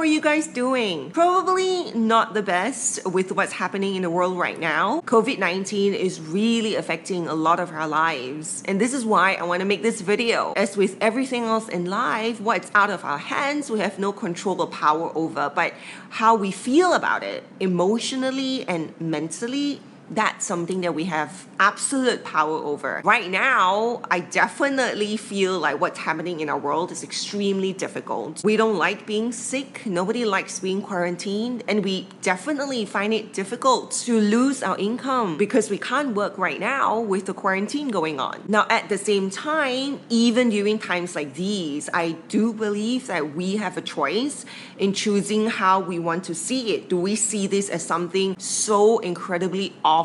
are you guys doing? Probably not the best with what's happening in the world right now. COVID-19 is really affecting a lot of our lives. And this is why I want to make this video. As with everything else in life, what's out of our hands, we have no control or power over. But how we feel about it, emotionally and mentally, that's something that we have absolute power over. Right now, I definitely feel like what's happening in our world is extremely difficult. We don't like being sick. Nobody likes being quarantined. And we definitely find it difficult to lose our income because we can't work right now with the quarantine going on. Now, at the same time, even during times like these, I do believe that we have a choice in choosing how we want to see it. Do we see this as something so incredibly awful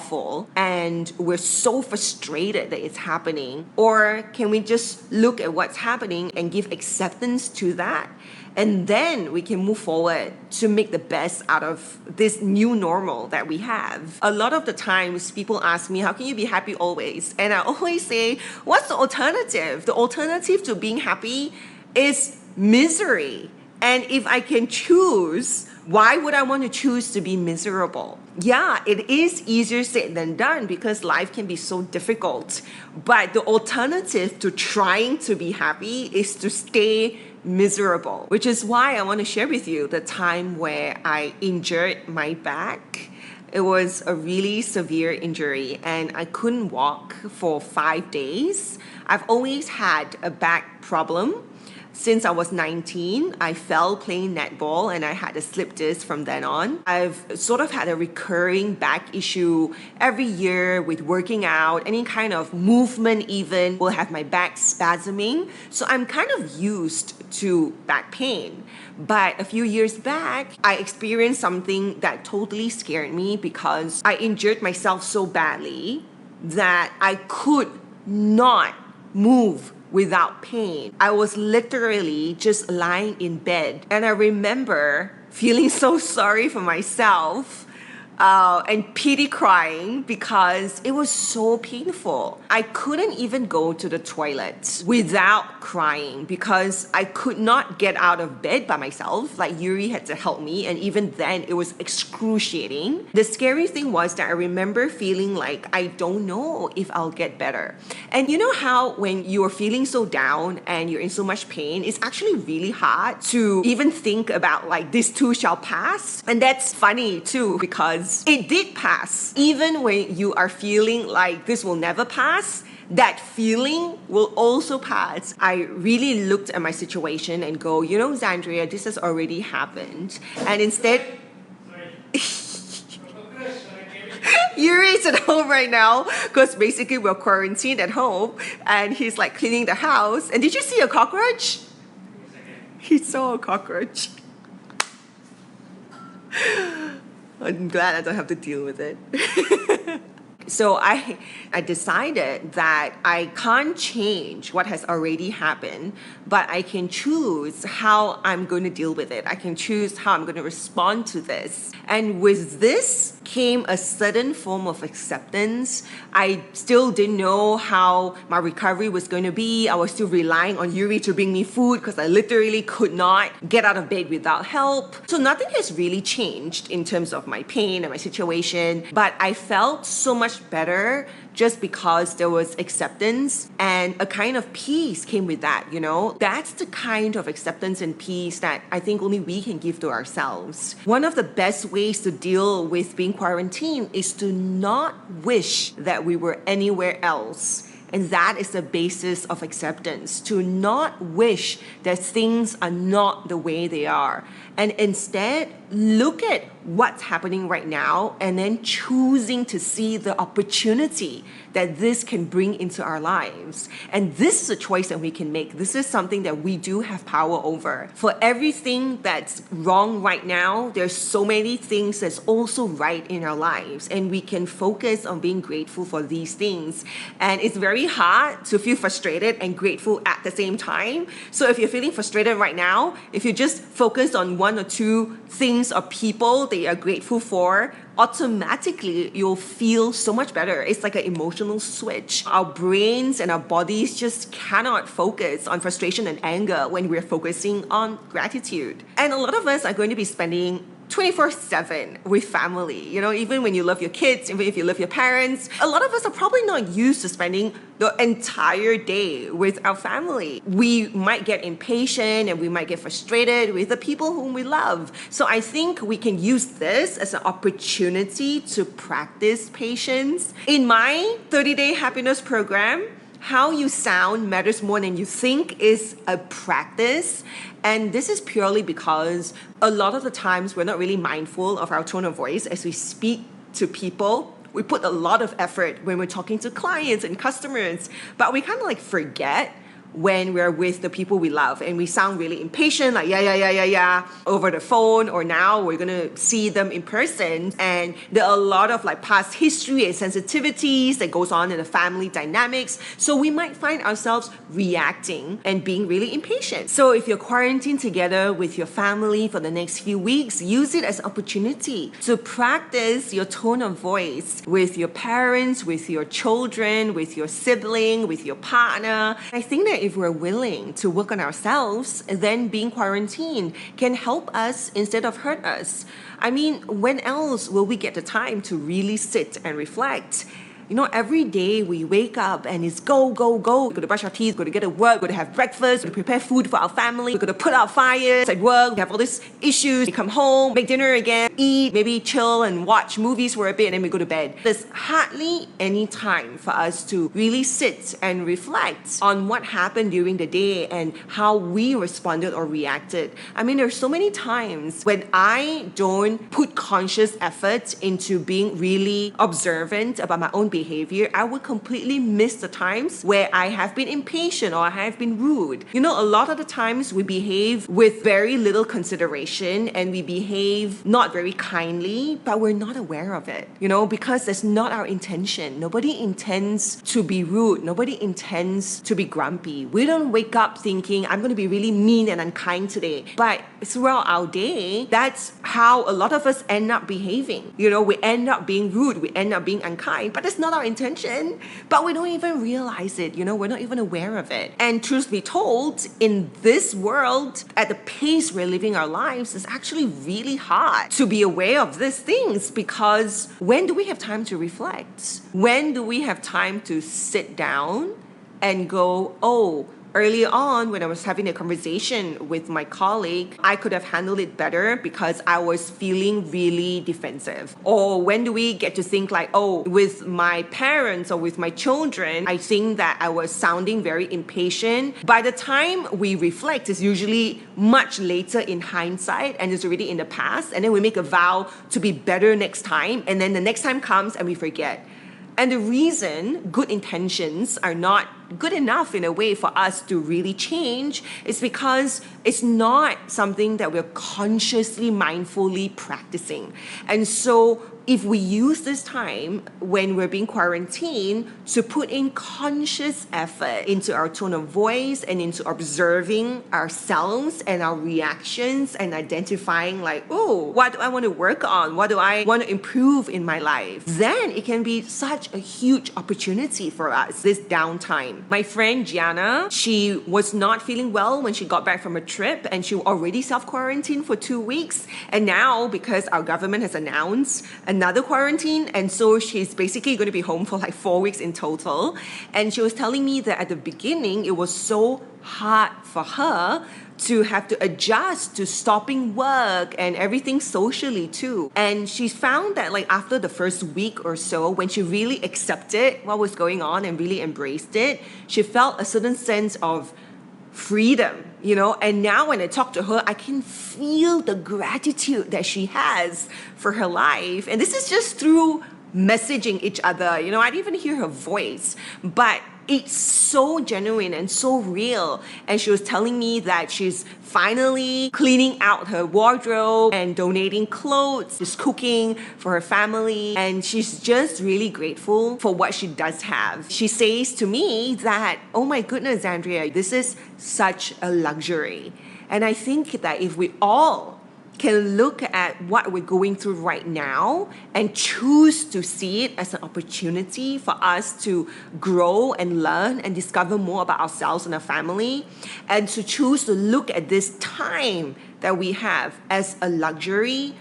and we're so frustrated that it's happening? Or can we just look at what's happening and give acceptance to that? And then we can move forward to make the best out of this new normal that we have. A lot of the times people ask me, how can you be happy always? And I always say, what's the alternative? The alternative to being happy is misery. And if I can choose, why would I want to choose to be miserable? Yeah, it is easier said than done because life can be so difficult. But the alternative to trying to be happy is to stay miserable, which is why I want to share with you the time where I injured my back. It was a really severe injury and I couldn't walk for 5 days. I've always had a back problem. Since I was 19, I fell playing netball and I had a slip disc from then on. I've sort of had a recurring back issue every year with working out, any kind of movement even will have my back spasming. So I'm kind of used to back pain. But a few years back, I experienced something that totally scared me because I injured myself so badly that I could not move without pain. I was literally just lying in bed. And I remember feeling so sorry for myself and pity crying because it was so painful. I couldn't even go to the toilet without crying because I could not get out of bed by myself. Like Yuri had to help me, and even then it was excruciating. The scary thing was that I remember feeling like I don't know if I'll get better. And you know how when you're feeling so down and you're in so much pain, it's actually really hard to even think about like this too shall pass. And that's funny too because it did pass. Even when you are feeling like this will never pass, that feeling will also pass. I really looked at my situation and go, you know, Xandria, this has already happened. And instead, Yuri's at home right now because basically we're quarantined at home and he's like cleaning the house. And did you see a cockroach? He saw a cockroach. I'm glad I don't have to deal with it. So I decided that I can't change what has already happened, but I can choose how I'm going to deal with it. I can choose how I'm going to respond to this. And with this came a sudden form of acceptance. I still didn't know how my recovery was going to be. I was still relying on Yuri to bring me food because I literally could not get out of bed without help. So nothing has really changed in terms of my pain and my situation, but I felt so much better just because there was acceptance and a kind of peace came with that, you know? That's the kind of acceptance and peace that I think only we can give to ourselves. One of the best ways to deal with being quarantined is to not wish that we were anywhere else. And that is the basis of acceptance, to not wish that things are not the way they are. And instead, look at what's happening right now and then choosing to see the opportunity that this can bring into our lives. And this is a choice that we can make. This is something that we do have power over. For everything that's wrong right now, there's so many things that's also right in our lives. And we can focus on being grateful for these things. And it's very hard to feel frustrated and grateful at the same time. So if you're feeling frustrated right now, if you just focus on one or two things or people that you are grateful for, automatically you'll feel so much better. It's like an emotional switch. Our brains and our bodies just cannot focus on frustration and anger when we're focusing on gratitude. And a lot of us are going to be spending 24/7 with family. Even when you love your kids, even if you love your parents, a lot of us are probably not used to spending the entire day with our family. We might get impatient and we might get frustrated with the people whom we love. So I think we can use this as an opportunity to practice patience. In my 30-day happiness program, how you sound matters more than you think is a practice. And this is purely because a lot of the times we're not really mindful of our tone of voice as we speak to people. We put a lot of effort when we're talking to clients and customers, but we kind of forget when we're with the people we love and we sound really impatient, like yeah, over the phone, or now we're gonna see them in person, and there are a lot of past history and sensitivities that goes on in the family dynamics, so we might find ourselves reacting and being really impatient. So if you're quarantined together with your family for the next few weeks, use it as an opportunity to practice your tone of voice with your parents, with your children, with your sibling, with your partner. I think that if we're willing to work on ourselves, then being quarantined can help us instead of hurt us. I mean, when else will we get the time to really sit and reflect? Every day we wake up and it's go, go, go. We're going to brush our teeth, we're going to get to work, we're going to have breakfast, we're going to prepare food for our family, we're going to put out fires at work, we have all these issues, we come home, make dinner again, eat, maybe chill and watch movies for a bit, and then we go to bed. There's hardly any time for us to really sit and reflect on what happened during the day and how we responded or reacted. I mean, there's so many times when I don't put conscious effort into being really observant about my own behavior, I would completely miss the times where I have been impatient or I have been rude. A lot of the times we behave with very little consideration and we behave not very kindly, but we're not aware of it, because that's not our intention. Nobody intends to be rude. Nobody intends to be grumpy. We don't wake up thinking, I'm going to be really mean and unkind today. But throughout our day, that's how a lot of us end up behaving. We end up being rude. We end up being unkind, but that's not our intention, but we don't even realize it. We're not even aware of it. And truth be told, in this world, at the pace we're living our lives, it's actually really hard to be aware of these things, because when do we have time to reflect? When do we have time to sit down and go, oh, earlier on, when I was having a conversation with my colleague, I could have handled it better because I was feeling really defensive. Or when do we get to think with my parents or with my children, I think that I was sounding very impatient. By the time we reflect, it's usually much later in hindsight and it's already in the past. And then we make a vow to be better next time. And then the next time comes and we forget. And the reason good intentions are not good enough in a way for us to really change is because it's not something that we're consciously, mindfully practicing. And so if we use this time when we're being quarantined to put in conscious effort into our tone of voice and into observing ourselves and our reactions and identifying what do I want to work on? What do I want to improve in my life? Then it can be such a huge opportunity for us, this downtime. My friend Gianna, she was not feeling well when she got back from a trip and she already self-quarantined for 2 weeks. And now, because our government has announced another quarantine, and so she's basically going to be home for 4 weeks in total. And she was telling me that at the beginning, it was so hard for her to have to adjust to stopping work and everything socially too. And she found that after the first week or so, when she really accepted what was going on and really embraced it, she felt a certain sense of freedom, and now when I talk to her, I can feel the gratitude that she has for her life. And this is just through messaging each other. I didn't even hear her voice, but it's so genuine and so real. And she was telling me that she's finally cleaning out her wardrobe and donating clothes, just cooking for her family. And she's just really grateful for what she does have. She says to me that, oh my goodness, Xandria, this is such a luxury. And I think that if we all can look at what we're going through right now and choose to see it as an opportunity for us to grow and learn and discover more about ourselves and our family, and to choose to look at this time that we have as a luxury,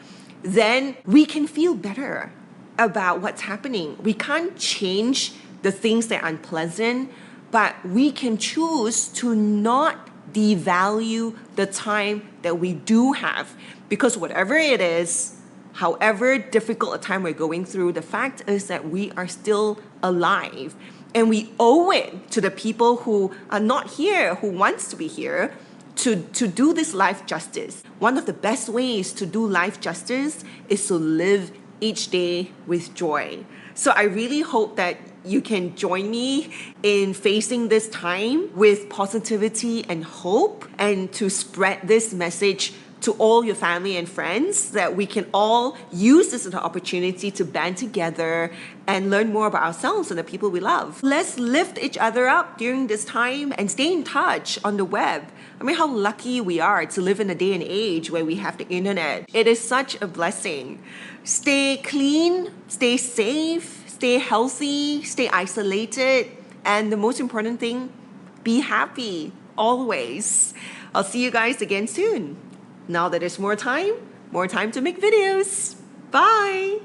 then we can feel better about what's happening. We can't change the things that are unpleasant, but we can choose to not devalue the time that we do have, because whatever it is, however difficult a time we're going through, the fact is that we are still alive, and we owe it to the people who are not here, who wants to be here, to do this life justice. One of the best ways to do life justice is to live each day with joy. So I really hope that you can join me in facing this time with positivity and hope, and to spread this message to all your family and friends, that we can all use this as an opportunity to band together and learn more about ourselves and the people we love. Let's lift each other up during this time and stay in touch on the web. I mean, how lucky we are to live in a day and age where we have the internet. It is such a blessing. Stay clean, stay safe, stay healthy, stay isolated, and the most important thing, be happy always. I'll see you guys again soon. Now that there's more time to make videos. Bye!